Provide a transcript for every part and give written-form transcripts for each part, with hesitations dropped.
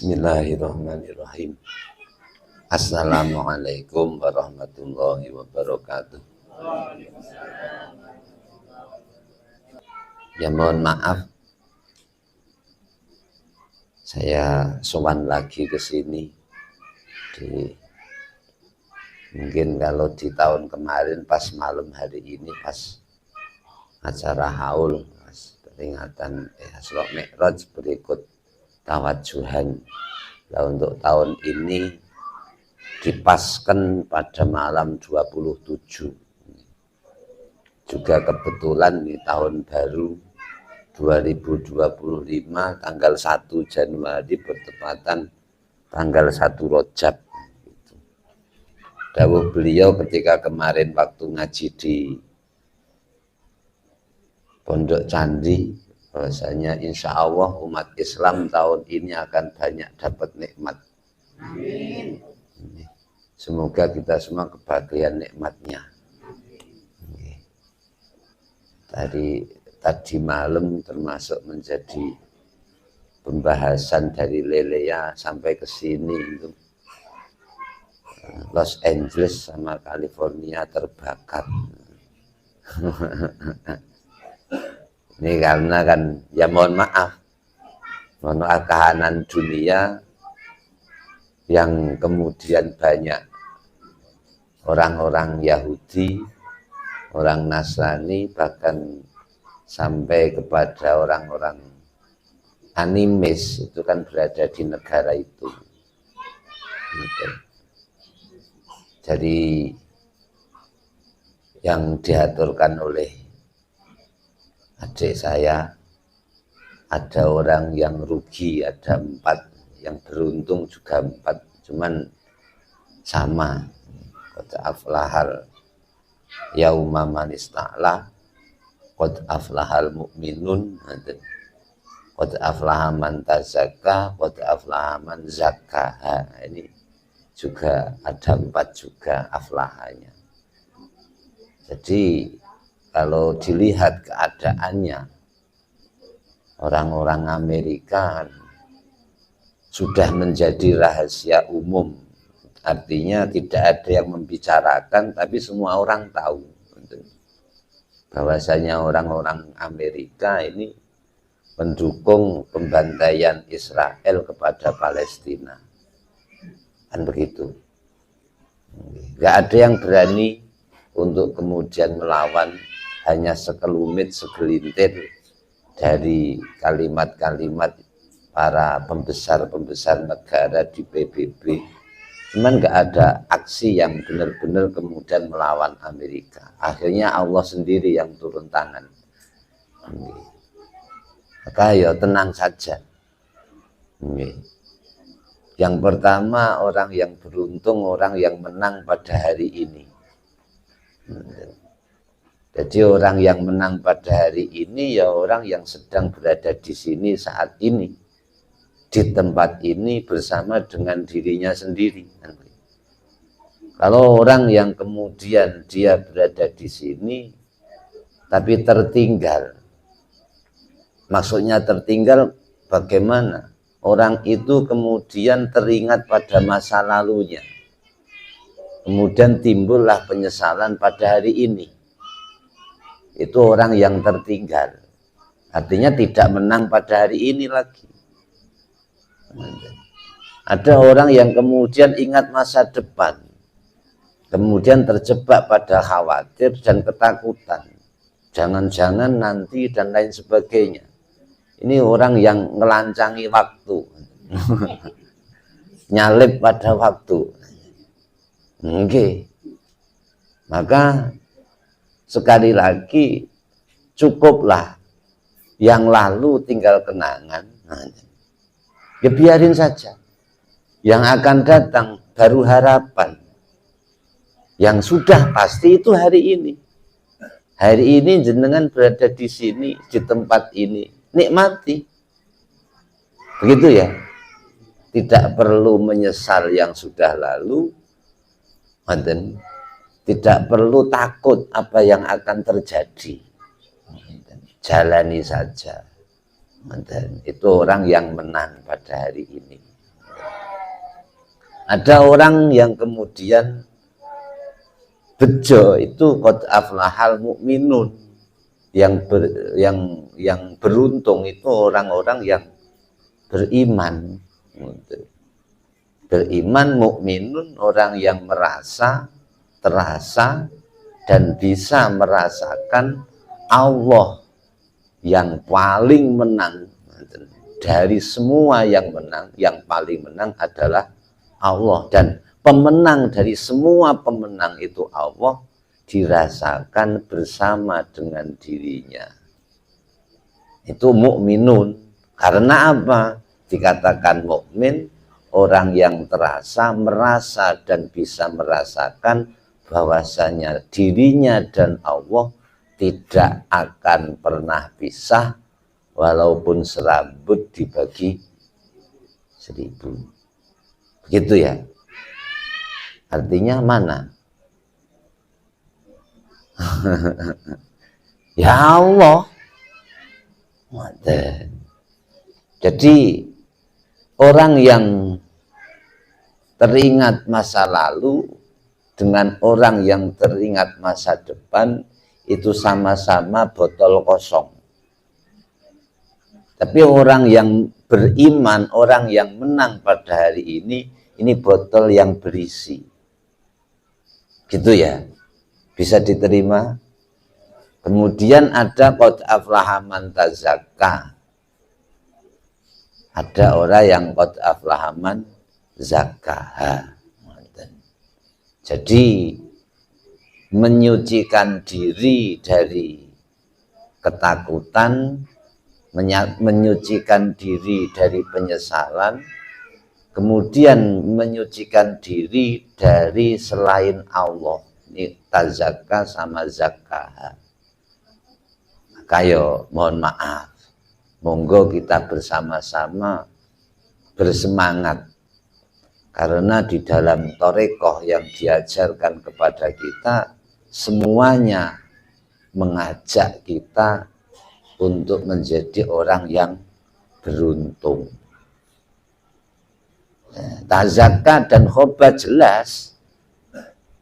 Bismillahirrahmanirrahim. Assalamualaikum warahmatullahi wabarakatuh. Ya mohon maaf, saya sowan lagi ke sini. Mungkin kalau di tahun kemarin pas malam hari ini pas acara haul, pas peringatan Isra Mi'raj berikut tawajuhan. Nah, untuk tahun ini dipaskan pada malam 27. Juga kebetulan di tahun baru 2025 tanggal 1 Januari bertepatan tanggal 1 Rajab. Dawuh beliau ketika kemarin waktu ngaji di Pondok Candi, bahwasanya insya Allah umat Islam tahun ini akan banyak dapat nikmat. Amin. Semoga kita semua kebahagiaan nikmatnya. Tadi malam termasuk menjadi pembahasan dari Lelea sampai ke sini itu Los Angeles sama California terbakar. Ini karena kan ya mohon maaf kahanan dunia yang kemudian banyak orang-orang Yahudi, orang Nasrani, bahkan sampai kepada orang-orang animis itu kan berada di negara itu. Jadi yang diaturkan oleh adik saya, ada orang yang rugi, ada 4, yang beruntung juga 4, cuman sama. Qad aflahal yauma man ista'la, qad aflahal mu'minun, qad aflaha man tazakka, qad aflaha man zakkaha. Ini juga ada 4 juga aflahanya. Jadi kalau dilihat keadaannya, orang-orang Amerika sudah menjadi rahasia umum. Artinya tidak ada yang membicarakan, tapi semua orang tahu bahwasanya orang-orang Amerika ini mendukung pembantaian Israel kepada Palestina. Kan begitu. Nggak ada yang berani untuk kemudian melawan, hanya sekelumit, segelintir dari kalimat-kalimat para pembesar-pembesar negara di PBB. Cuman nggak ada aksi yang benar-benar kemudian melawan Amerika. Akhirnya Allah sendiri yang turun tangan. Maka ya tenang saja. Yang pertama, orang yang beruntung, orang yang menang pada hari ini. Jadi orang yang menang pada hari ini ya orang yang sedang berada di sini saat ini, di tempat ini bersama dengan dirinya sendiri. Kalau orang yang kemudian dia berada di sini tapi tertinggal, maksudnya tertinggal bagaimana? Orang itu kemudian teringat pada masa lalunya, kemudian timbullah penyesalan pada hari ini. Itu orang yang tertinggal, artinya tidak menang pada hari ini lagi. Ada orang yang kemudian ingat masa depan, kemudian terjebak pada khawatir dan ketakutan, jangan-jangan nanti dan lain sebagainya. Ini orang yang ngelancangi waktu, nyalip pada waktu. Maka sekali lagi cukuplah yang lalu tinggal kenangan. Ya biarin saja. Yang akan datang baru harapan. Yang sudah pasti itu hari ini. Hari ini jenengan berada di sini, di tempat ini, nikmati. Begitu ya. Tidak perlu menyesal yang sudah lalu. Tidak perlu takut apa yang akan terjadi. Jalani saja. Itu orang yang menang pada hari ini. Ada orang yang kemudian bejo itu qad aflahal mukminun, yang beruntung itu orang-orang yang beriman. Beriman, mukminun, orang yang merasa, terasa dan bisa merasakan Allah yang paling menang. Dari semua yang menang, yang paling menang adalah Allah, dan pemenang dari semua pemenang itu Allah dirasakan bersama dengan dirinya. Itu mukminun. Karena apa? Dikatakan mukmin, orang yang terasa, merasa dan bisa merasakan bahwasanya dirinya dan Allah tidak akan pernah pisah, walaupun serambut dibagi 1000. Begitu ya. Artinya mana? Ya Allah. Jadi orang yang teringat masa lalu dengan orang yang teringat masa depan itu sama-sama botol kosong. Tapi orang yang beriman, orang yang menang pada hari ini botol yang berisi. Gitu ya. Bisa diterima. Kemudian ada qad aflaha man tazakka. Ada orang yang qad aflaha man zakkaha. Jadi menyucikan diri dari ketakutan, menyucikan diri dari penyesalan, kemudian menyucikan diri dari selain Allah. Ini tazakka sama zakkaha. Kayo mohon maaf, monggo kita bersama-sama bersemangat, karena di dalam torekoh yang diajarkan kepada kita semuanya mengajak kita untuk menjadi orang yang beruntung. Tazakka dan khobat jelas.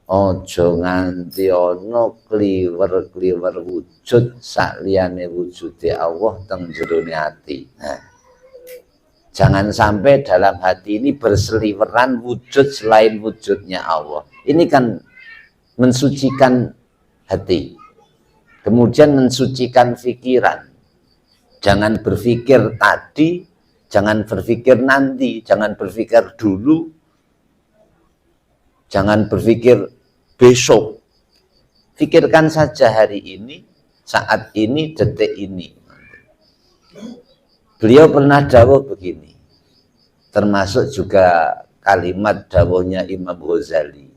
Ojo nganti ono kliwer-kliwer wujud sakliyane wujude Allah teng jerone ati. Jangan sampai dalam hati ini berseliweran wujud selain wujudnya Allah. Ini kan mensucikan hati. Kemudian mensucikan pikiran. Jangan berpikir tadi, jangan berpikir nanti, jangan berpikir dulu, jangan berpikir besok. Pikirkan saja hari ini, saat ini, detik ini. Beliau pernah dawuh begini, termasuk juga kalimat dawuhnya Imam Ghazali.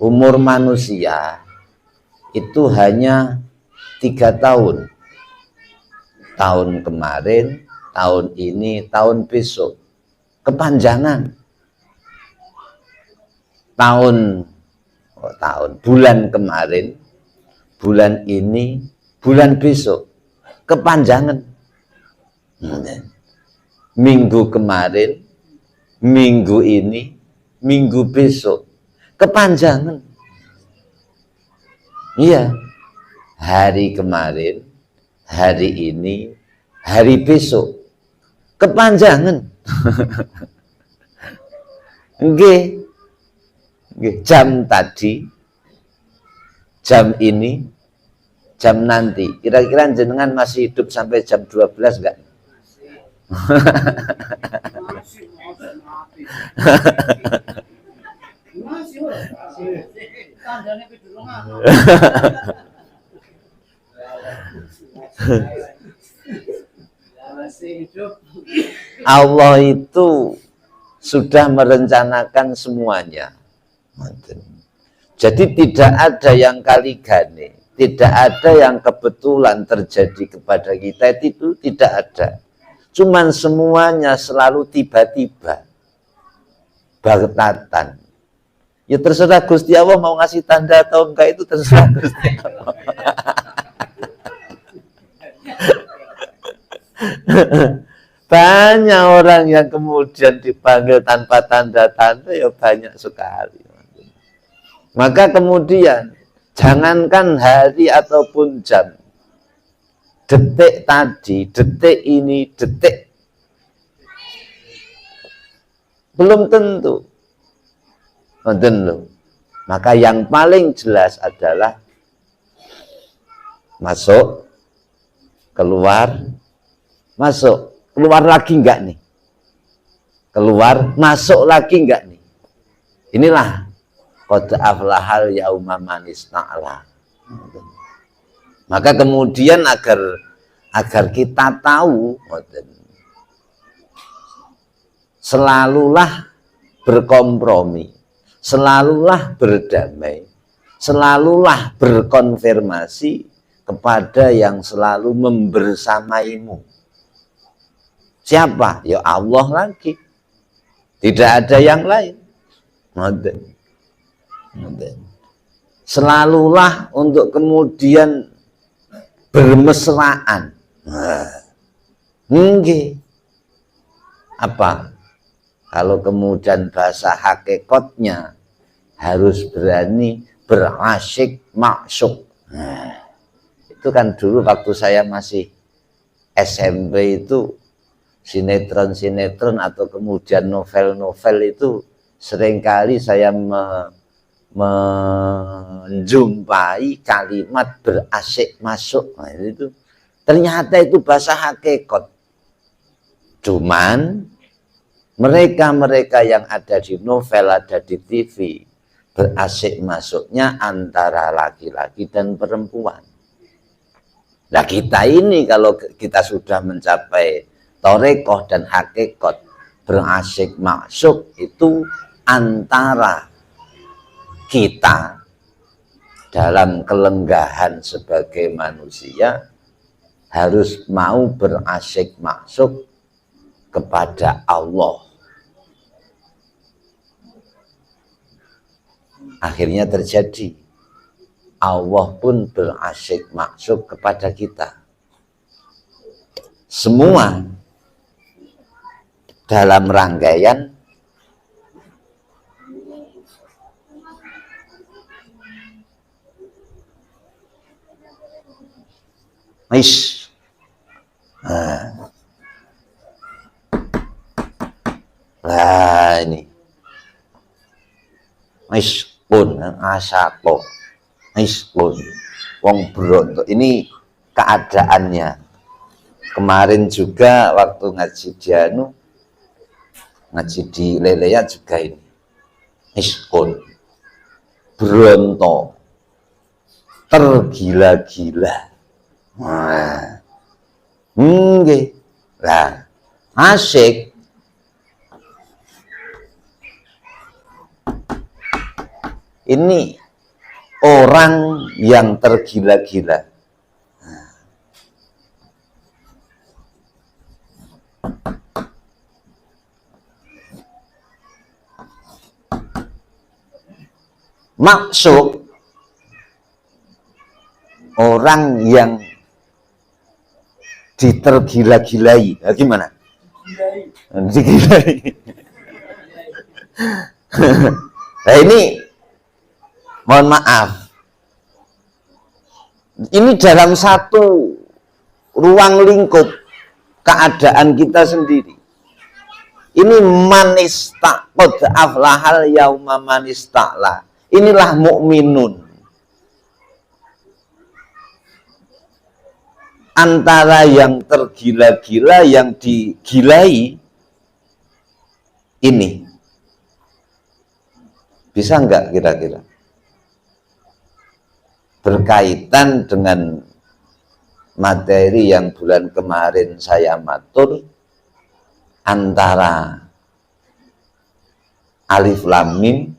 Umur manusia itu hanya 3 tahun. Tahun kemarin, tahun ini, tahun besok. Kepanjangan. Bulan kemarin, bulan ini, bulan besok. Kepanjangan. Minggu kemarin, minggu ini, minggu besok. Kepanjangan. Iya. Hari kemarin, hari ini, hari besok. Kepanjangan. Nggih. Jam tadi, jam ini, jam nanti. Kira-kira jenengan masih hidup sampai jam 12 enggak? Allah itu sudah merencanakan semuanya. Jadi tidak ada yang kaligane, tidak ada yang kebetulan terjadi kepada kita, itu tidak ada. Cuman semuanya selalu tiba-tiba, bagtatan. Ya terserah Gusti Allah mau ngasih tanda atau enggak, itu terserah Gusti Allah. Banyak orang yang kemudian dipanggil tanpa tanda-tanda, ya banyak sekali. Maka kemudian jangankan hari ataupun jam, detik tadi, detik ini, detik belum tentu. Maka yang paling jelas adalah masuk, keluar, masuk, keluar lagi enggak nih? Keluar, masuk lagi enggak nih? Inilah qad aflahal yauma man ista'la. Maka kemudian agar kita tahu, selalulah berkompromi, selalulah berdamai, selalulah berkonfirmasi kepada yang selalu membersamaimu. Siapa? Ya Allah lagi. Tidak ada yang lain. Selalulah untuk kemudian bermesraan. Apa? Kalau kemudian bahasa hakikatnya harus berani berasyik maksuk. Itu kan dulu waktu saya masih SMP itu sinetron-sinetron atau kemudian novel-novel itu seringkali saya menjumpai kalimat berasyik masuk. Nah, itu ternyata itu bahasa hakikat. Cuman mereka-mereka yang ada di novel, ada di TV, berasyik masuknya antara laki-laki dan perempuan. Nah kita ini kalau kita sudah mencapai torekoh dan hakikat, berasyik masuk itu antara kita dalam kelenggahan sebagai manusia harus mau berasyik masuk kepada Allah. Akhirnya terjadi, Allah pun berasyik masuk kepada kita. Semua dalam rangkaian Nah ini miskun, asako, miskun, wong berontok. Ini keadaannya. Kemarin juga waktu ngaji di ngaji di Leleya juga ini miskun, berontok, tergila-gila. Nah, asyik ini orang yang tergila-gila. Maksud orang yang ditergila-gilai. Nah, gimana? Digilai. Nah ini mohon maaf, ini dalam satu ruang lingkup keadaan kita sendiri. Ini manista qad aflahal yauma manista'la. Inilah mukminun. Antara yang tergila-gila, yang digilai, ini bisa enggak kira-kira? Berkaitan dengan materi yang bulan kemarin saya matur, antara alif lam mim,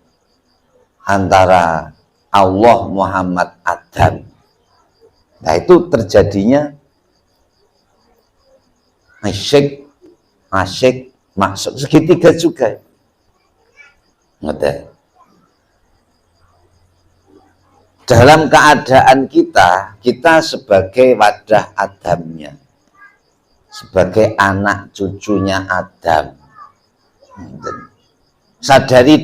antara Allah, Muhammad, Adam. Nah itu terjadinya asyik masuk segitiga juga. Ngerti? Dalam keadaan kita sebagai wadah Adamnya, sebagai anak cucunya Adam. Sadari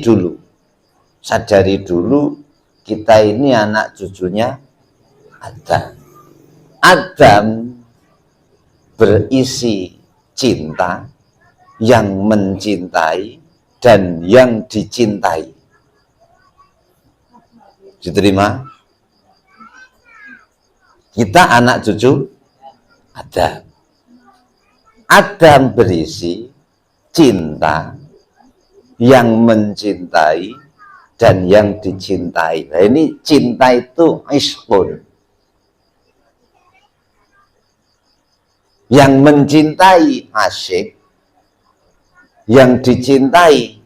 dulu kita ini anak cucunya Adam. Adam berisi cinta, yang mencintai dan yang dicintai. Diterima? Kita anak cucu Adam. Adam berisi cinta, yang mencintai dan yang dicintai. Nah, ini cinta itu iskun. Yang mencintai asyik, yang dicintai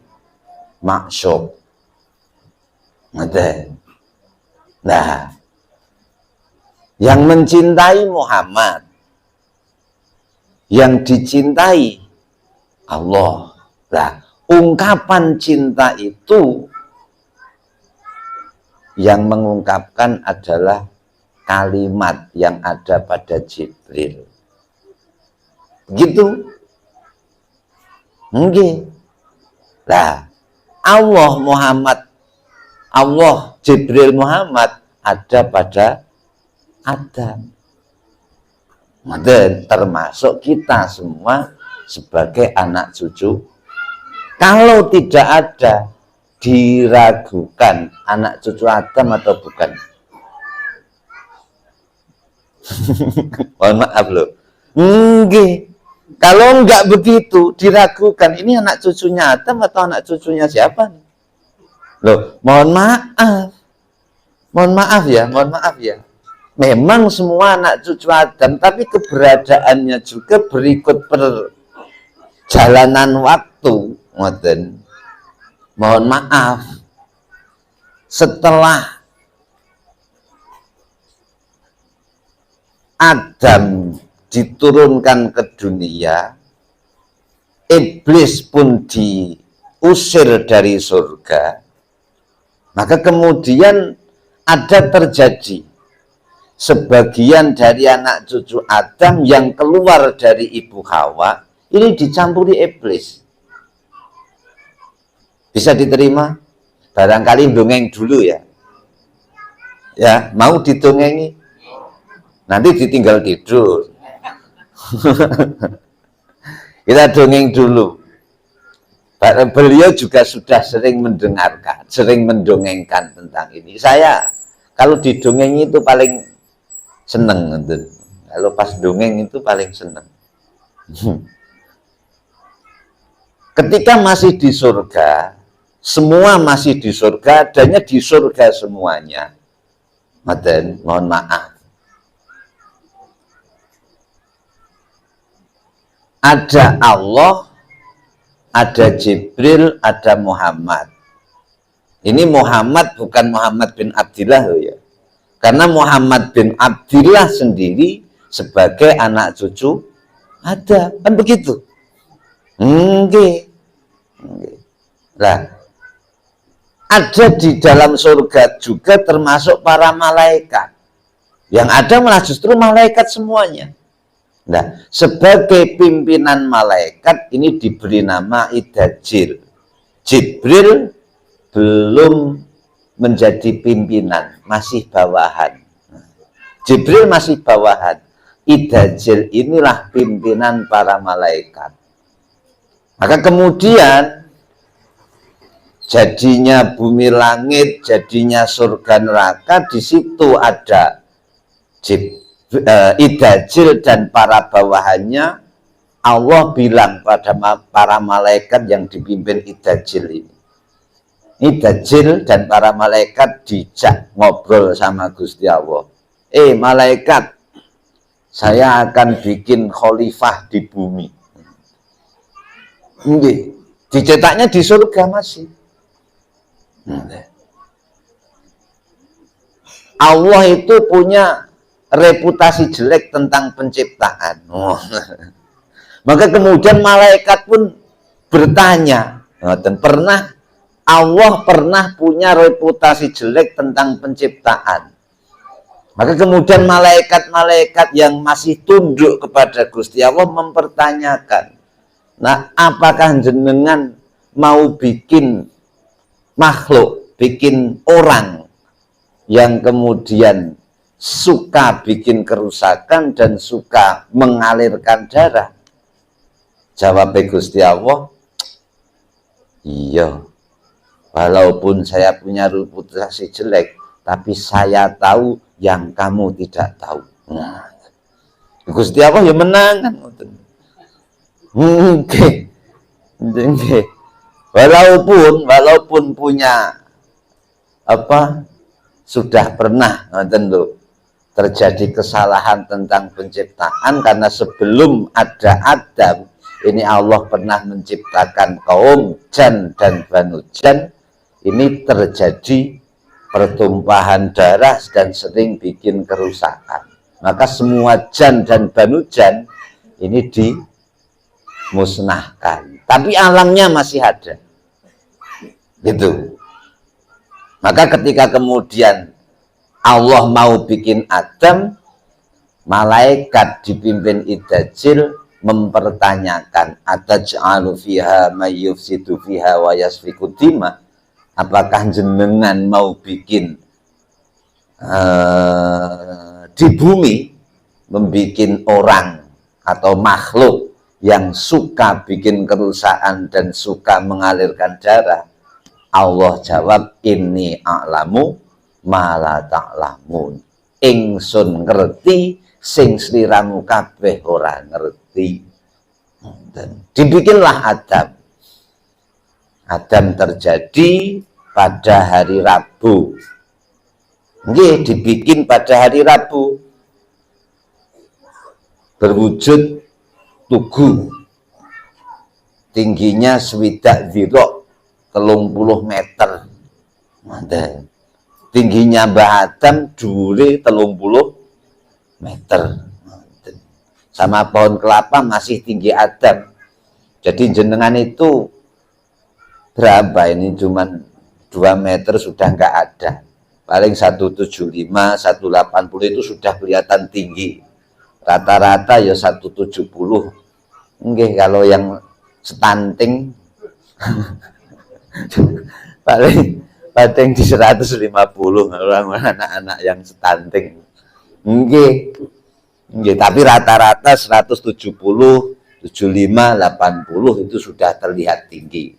maksud. Nah, yang mencintai Muhammad, yang dicintai Allah. Nah, ungkapan cinta itu yang mengungkapkan adalah kalimat yang ada pada Jibril. Gitu. Nggih. Nah, Allah Jibril Muhammad ada pada Adam. Dan termasuk kita semua sebagai anak cucu. Kalau tidak ada, diragukan anak cucu Adam atau bukan. Mohon maaf loh. Nggih. Kalau enggak begitu, diragukan ini anak cucunya Adam atau anak cucunya siapa nih? Loh, mohon maaf. Mohon maaf ya. Memang semua anak cucu Adam, tapi keberadaannya juga berikut perjalanan waktu. Mohon maaf. Setelah Adam diturunkan ke dunia, iblis pun diusir dari surga, maka kemudian ada terjadi sebagian dari anak cucu Adam yang keluar dari ibu Hawa, ini dicampuri iblis. Bisa diterima? Barangkali dongeng dulu ya. Ya, mau didongengi? Nanti ditinggal tidur. Kita dongeng dulu. Beliau juga sudah sering mendengarkan, sering mendongengkan tentang ini. Saya kalau didongengi itu paling seneng. Kalau pas dongeng itu paling seneng. Ketika masih di surga, semua masih di surga, adanya di surga semuanya. Mohon maaf. Ada Allah, ada Jibril, ada Muhammad. Ini Muhammad bukan Muhammad bin Abdillah loh ya. Karena Muhammad bin Abdillah sendiri sebagai anak cucu ada, kan begitu? Nggih. Lah, ada di dalam surga juga termasuk para malaikat. Yang ada malah justru malaikat semuanya. Nah, sebagai pimpinan malaikat ini diberi nama Idajil. Jibril belum menjadi pimpinan, masih bawahan. Jibril masih bawahan. Idajil inilah pimpinan para malaikat. Maka kemudian jadinya bumi langit, jadinya surga neraka, di situ ada Idajil dan para bawahannya. Allah bilang pada para malaikat yang dipimpin Idajil ini. Idajil dan para malaikat dijak ngobrol sama Gusti Allah. Malaikat, saya akan bikin khalifah di bumi. Dicetaknya di surga masih. Allah itu punya reputasi jelek tentang penciptaan. Maka kemudian malaikat pun bertanya, dan Allah pernah punya reputasi jelek tentang penciptaan. Maka kemudian malaikat-malaikat yang masih tunduk kepada Gusti Allah mempertanyakan, nah apakah jenengan mau bikin makhluk, bikin orang yang kemudian suka bikin kerusakan dan suka mengalirkan darah? Jawab Gusti Allah, iya, walaupun saya punya reputasi jelek, tapi saya tahu yang kamu tidak tahu. Nah, Gusti Allah ya menangan. Oke. Walaupun punya apa, sudah pernah terjadi kesalahan tentang penciptaan, karena sebelum ada Adam ini Allah pernah menciptakan kaum Jan dan Banu Jan. Ini terjadi pertumpahan darah dan sering bikin kerusakan. Maka semua Jan dan Banu Jan ini dimusnahkan, tapi alamnya masih ada. Gitu. Maka ketika kemudian Allah mau bikin Adam, malaikat dipimpin Idajil mempertanyakan, ataj'alu fiha may yufsidu fiha wa yasfiku dima, apakah jenengan mau bikin di bumi membikin orang atau makhluk yang suka bikin kerusakan dan suka mengalirkan darah? Allah jawab, inni a'lamu ma la ta'lamun, ingsun ngerti sing sliramu kabeh ora ngerti. Dan dibikinlah Adam. Adam terjadi pada hari Rabu. Nggih, dibikin pada hari Rabu. Berwujud tugu. Tingginya swidak dhira, 30 meter. Manten. Tingginya Mbah Adam dhuwure 30 meter. Sama pohon kelapa masih tinggi Adam. Jadi jenengan itu berapa ini, cuman 2 meter sudah nggak ada. Paling 175, 180 itu sudah kelihatan tinggi. Rata-rata ya 170. Nggih, kalau yang stunting paling di 150 orang anak-anak yang stunting. Nggih. Nggih, tapi rata-rata 170, 75, 80 itu sudah terlihat tinggi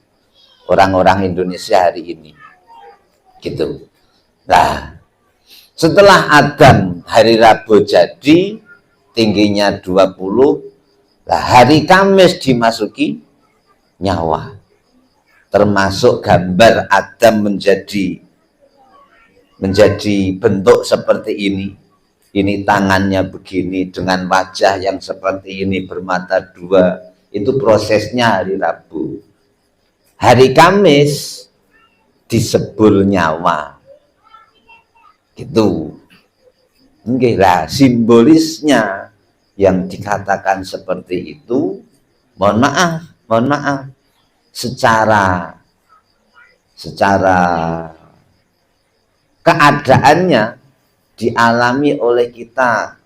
orang-orang Indonesia hari ini. Gitu. Nah, setelah Adam hari Rabu jadi tingginya 20, nah hari Kamis dimasuki nyawa. Termasuk gambar Adam menjadi bentuk seperti ini. Ini tangannya begini dengan wajah yang seperti ini, bermata 2. Itu prosesnya hari Rabu. Hari Kamis disebul nyawa. Gitu. Nggih lah, simbolisnya yang dikatakan seperti itu, mohon maaf, secara keadaannya dialami oleh kita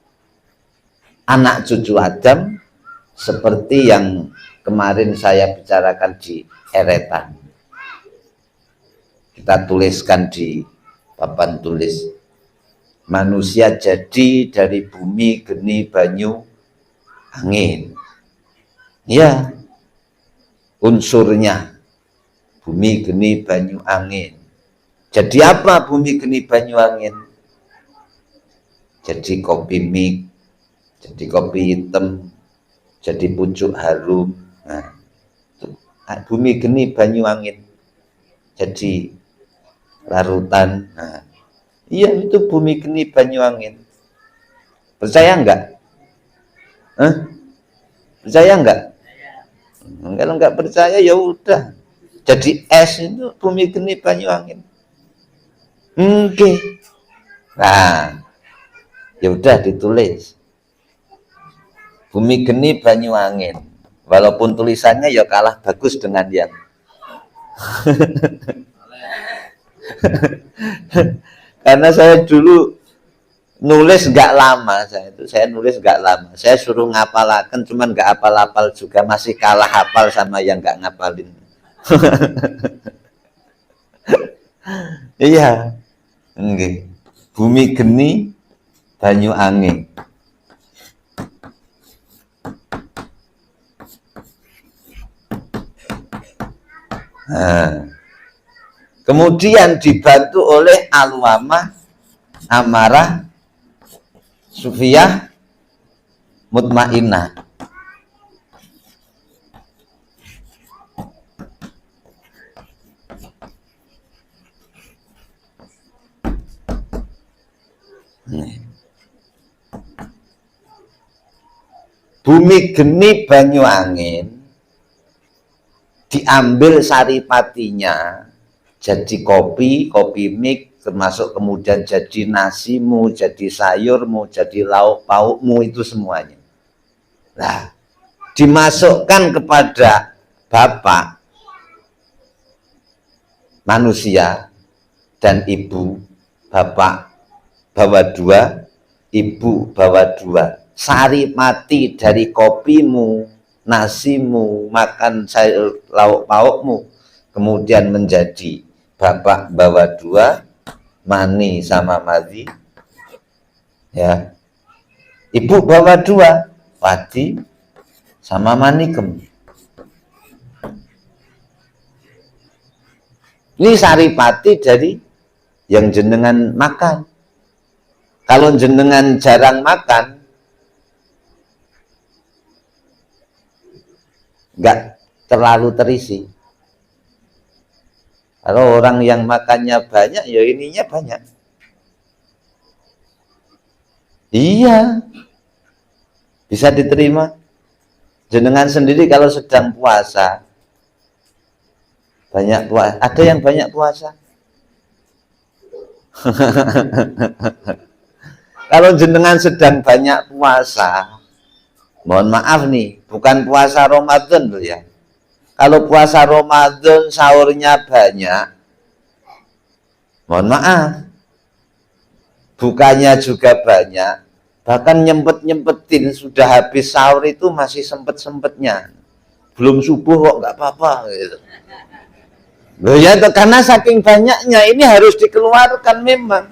anak cucu Adam seperti yang kemarin saya bicarakan di eretan. Kita tuliskan di papan tulis, manusia jadi dari bumi, geni, banyu, angin. Ya, unsurnya bumi, geni, banyu, angin. Jadi apa bumi, geni, banyu, angin? Jadi kopi mik, jadi kopi hitam, jadi pucuk harum. Nah, bumi, geni, banyu, angin. Jadi larutan. Nah, iya, itu bumi, geni, banyu, angin. Percaya enggak? Percaya enggak? Kalau enggak percaya ya udah. Jadi es itu bumi, geni, banyu, angin. Oke. Nah, ya udah ditulis bumi, geni, banyu, angin. Walaupun tulisannya ya kalah bagus dengan yang karena saya dulu nulis nggak lama, saya nulis nggak lama, saya suruh ngapalakan cuman nggak hafal-hafal juga, masih kalah hafal sama yang nggak ngapalin. Iya, nggih. Bumi geni banyu angin. Nah, kemudian dibantu oleh Alwamah, Amarah, Sufiyah, Mutmainnah. Bumi geni banyu angin diambil saripatinya jadi kopi, kopi mik, termasuk kemudian jadi nasimu, jadi sayurmu, jadi lauk paukmu, itu semuanya. Nah, dimasukkan kepada bapak manusia dan ibu. Bapak bawa 2, ibu bawa 2. Saripati dari kopimu, nasimu, makan sayur lauk paukmu, kemudian menjadi bapak bawa 2, mani sama madhi, ya. Ibu bawa 2, pati sama manikem. Ini saripati dari yang jenengan makan. Kalau jenengan jarang makan, nggak terlalu terisi. Kalau orang yang makannya banyak, ya ininya banyak. Iya, bisa diterima. Jenengan sendiri kalau sedang puasa, banyak puasa. Ada yang banyak puasa. Kalau jenengan sedang banyak puasa, mohon maaf nih, bukan puasa Ramadan loh ya. Kalau puasa Ramadan sahurnya banyak, mohon maaf, bukanya juga banyak, bahkan nyempet-nyempetin, sudah habis sahur itu masih sempet-sempetnya, belum subuh kok nggak apa-apa gitu. Loh ya, karena saking banyaknya ini harus dikeluarkan memang.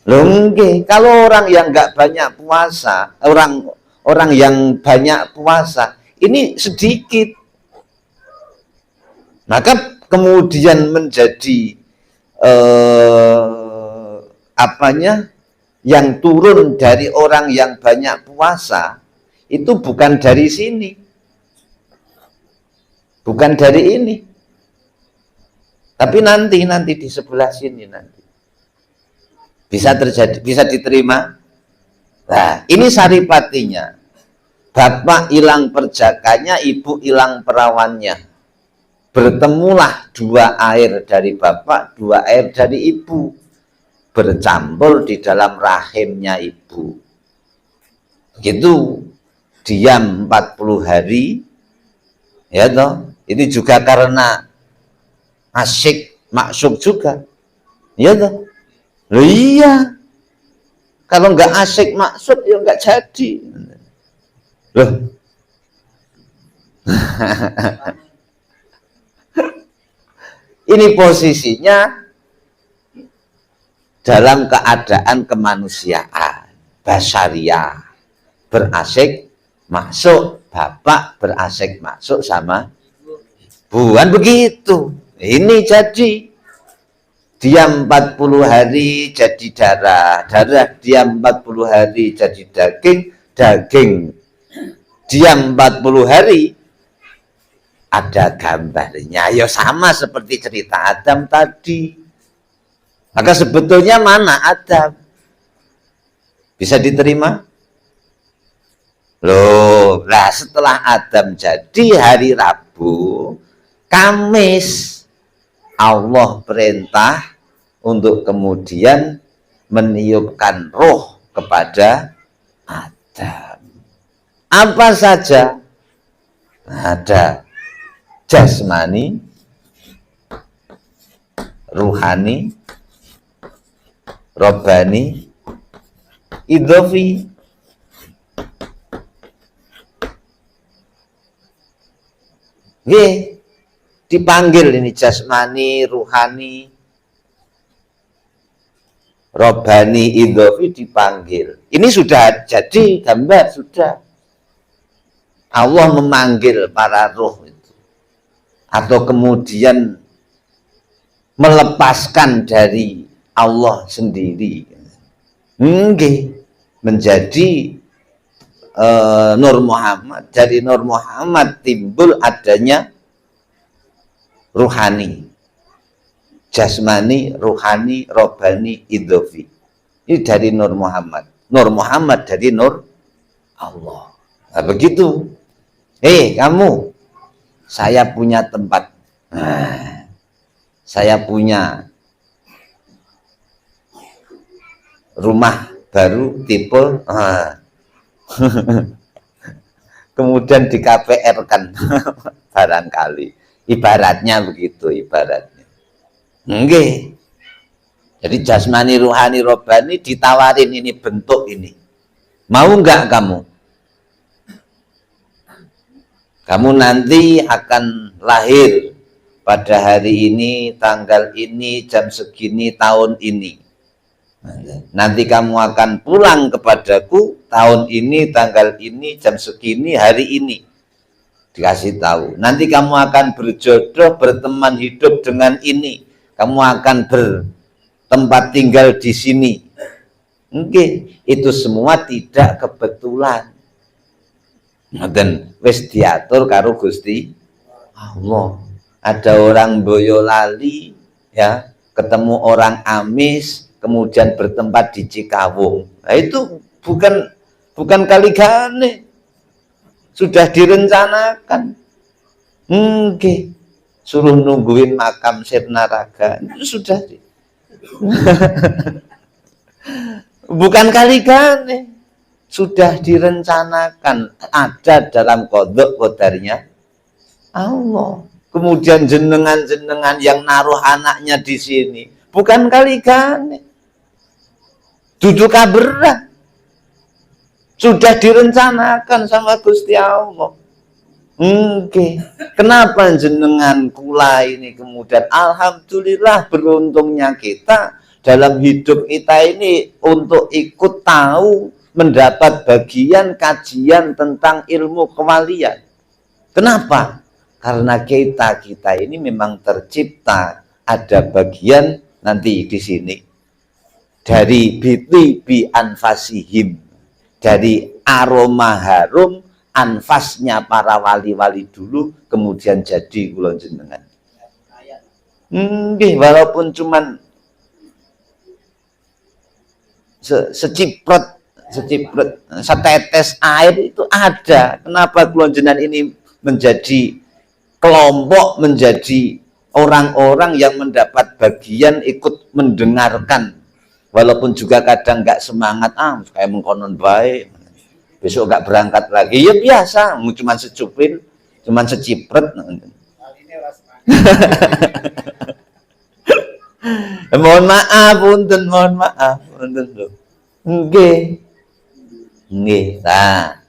Loh enggak, kalau orang yang nggak banyak puasa, orang yang banyak puasa ini sedikit, maka kemudian menjadi yang turun dari orang yang banyak puasa itu bukan dari sini, bukan dari ini, tapi nanti di sebelah sini nanti bisa terjadi, bisa diterima. Nah, ini saripatinya. Bapak hilang perjakanya, ibu hilang perawannya. Bertemulah 2 air dari bapak, 2 air dari ibu, bercampur di dalam rahimnya ibu. Begitu diam 40 hari, ya toh. Ini juga karena asyik maksud juga, ya toh. Loh iya, kalau nggak asyik maksud ya nggak jadi. Loh. Ini posisinya dalam keadaan kemanusiaan, basyariah, berasyik masuk, bapak berasyik masuk sama bukan begitu. Ini jadi diam 40 hari jadi darah, darah diam 40 hari jadi daging, daging diam 40 hari ada gambarnya. Ya sama seperti cerita Adam tadi. Maka sebetulnya mana Adam? Bisa diterima? Loh, lah setelah Adam jadi hari Rabu, Kamis Allah perintah untuk kemudian meniupkan roh kepada Adam. Apa saja? Ada jasmani, ruhani, Robbani, idhofi. Nggih, dipanggil ini jasmani, ruhani, Robbani, idhofi dipanggil. Ini sudah jadi gambar, sudah. Allah memanggil para roh itu. Atau kemudian melepaskan dari Allah sendiri. Menjadi Nur Muhammad. Dari Nur Muhammad timbul adanya ruhani, jasmani, ruhani, robbani, idhofi. Ini dari Nur Muhammad. Nur Muhammad dari Nur Allah. Nah, begitu. Kamu, saya punya tempat. Saya punya rumah baru tipe. Kemudian di KPR kan barangkali. Ibaratnya begitu, ibaratnya. Nggih. Jadi jasmani, ruhani, robbani ditawarin ini bentuk ini. Mau enggak kamu? Kamu nanti akan lahir pada hari ini, tanggal ini, jam segini, tahun ini. Nanti kamu akan pulang kepadaku tahun ini, tanggal ini, jam segini, hari ini. Dikasih tahu. Nanti kamu akan berjodoh, berteman hidup dengan ini. Kamu akan bertempat tinggal di sini. Oke, itu semua tidak kebetulan. Dan wis diatur karo Gusti Allah. Ada orang Boyolali, ya, ketemu orang Amis, kemudian bertempat di Cikawung. Nah, itu bukan kali gane. Sudah direncanakan. Suruh nungguin makam Sirnaraga. Itu sudah. Bukan kali gane. Sudah direncanakan. Ada dalam kodok kodarnya Allah. Kemudian jenengan-jenengan yang naruh anaknya di sini. Bukan kali gane. Duduk kaberan. Sudah direncanakan sama Gusti Allah. Kenapa jenengan kula ini kemudian alhamdulillah beruntungnya kita dalam hidup kita ini untuk ikut tahu mendapat bagian kajian tentang ilmu kewalian. Kenapa? Karena kita ini memang tercipta ada bagian nanti di sini dari bi anfasihim, dari aroma harum anfasnya para wali-wali dulu kemudian jadi kula jenengan. Walaupun cuman seciprat, setetes air itu ada. Kenapa kula jenengan ini menjadi kelompok, menjadi orang-orang yang mendapat bagian ikut mendengarkan, walaupun juga kadang nggak semangat, kayak mengkonon baik, besok nggak berangkat lagi, ya biasa, cuma secupil, cuma secipret. Mohon maaf, punten, mohon maaf, punten lho. Nggih. Nah,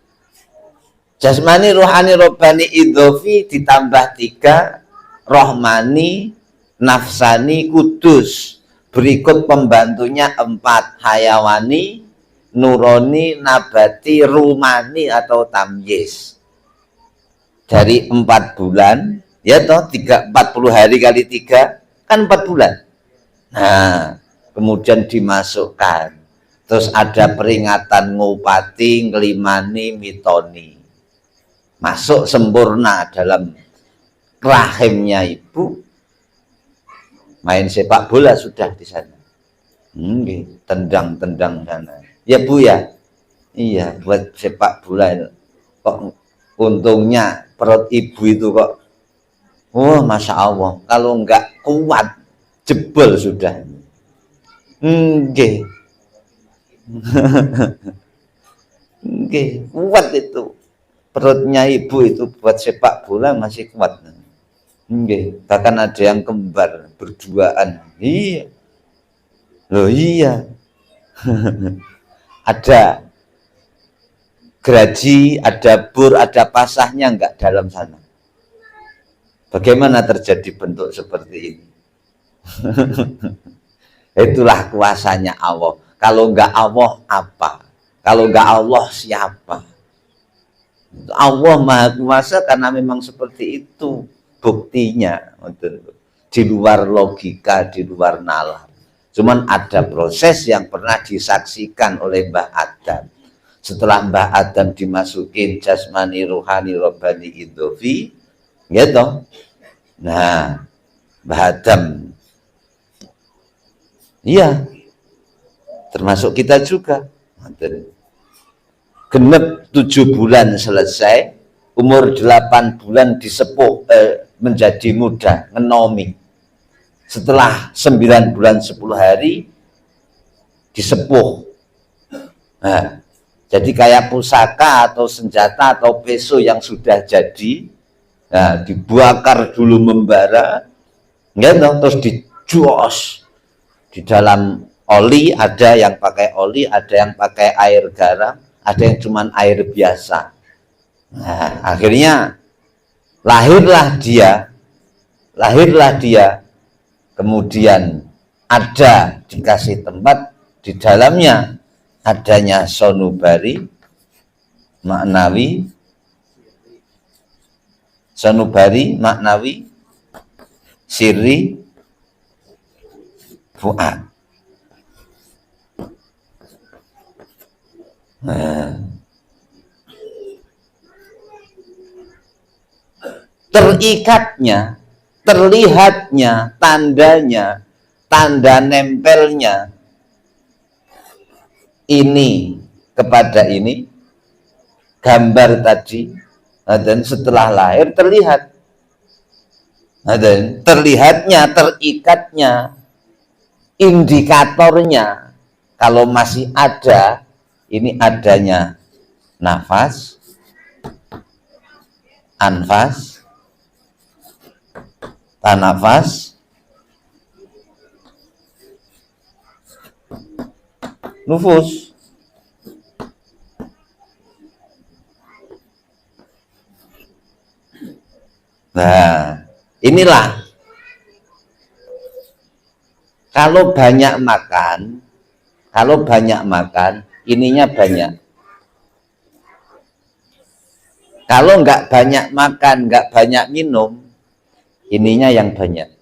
jasmani, rohani, robbani, idhofi ditambah 3, rohmani, nafsani, kudus. Berikut pembantunya 4, hayawani, nuroni, nabati, rumani atau tamyiz. Dari 4 bulan, ya toh 40 hari kali 3 kan 4 bulan. Nah, kemudian dimasukkan. Terus ada peringatan ngupati, ngelimani, mitoni. Masuk sempurna dalam rahimnya ibu. Main sepak bola sudah di sana. Tendang-tendang sana. Ya Bu ya. Iya, buat sepak bola. Kok untungnya perut ibu itu kok. Oh, Masya Allah. Kalau enggak kuat, jebol sudah. Kuat itu. Perutnya ibu itu buat sepak bola masih kuat. Bahkan ada yang kembar berduaan. Iya. Loh iya. Ada geraji, ada bur, ada pasahnya enggak dalam sana. Bagaimana terjadi bentuk seperti ini? Itulah kuasanya Allah. Kalau enggak Allah apa? Kalau enggak Allah siapa? Allah Maha Kuasa karena memang seperti itu buktinya. Di luar logika, di luar nalar. Cuman ada proses yang pernah disaksikan oleh Mbah Adam. Setelah Mbah Adam dimasukin jasmani, rohani, robbani, idhofi, gitu. Nah, Mbah Adam, iya, termasuk kita juga. Genep 7 bulan selesai, umur 8 bulan disepuh menjadi muda, ngenomi. Setelah 9 bulan 10 hari disepuh. Nah, jadi kayak pusaka atau senjata atau peso yang sudah jadi, nah, dibakar dulu membara, gitu, terus dijos di dalam oli. Ada yang pakai oli, ada yang pakai air garam, ada yang cuman air biasa. Nah, akhirnya lahirlah dia, kemudian ada dikasih tempat di dalamnya, adanya sanubari maknawi, sirri, fuad. Nah, terikatnya, terlihatnya, tandanya, tanda nempelnya ini kepada ini, gambar tadi, dan setelah lahir terlihat, dan terlihatnya, terikatnya, indikatornya, kalau masih ada, ini adanya nafas, anfas, tanafas, nufus. Nah, inilah kalau banyak makan, ininya banyak. Kalau nggak banyak makan, nggak banyak minum, ininya yang banyak.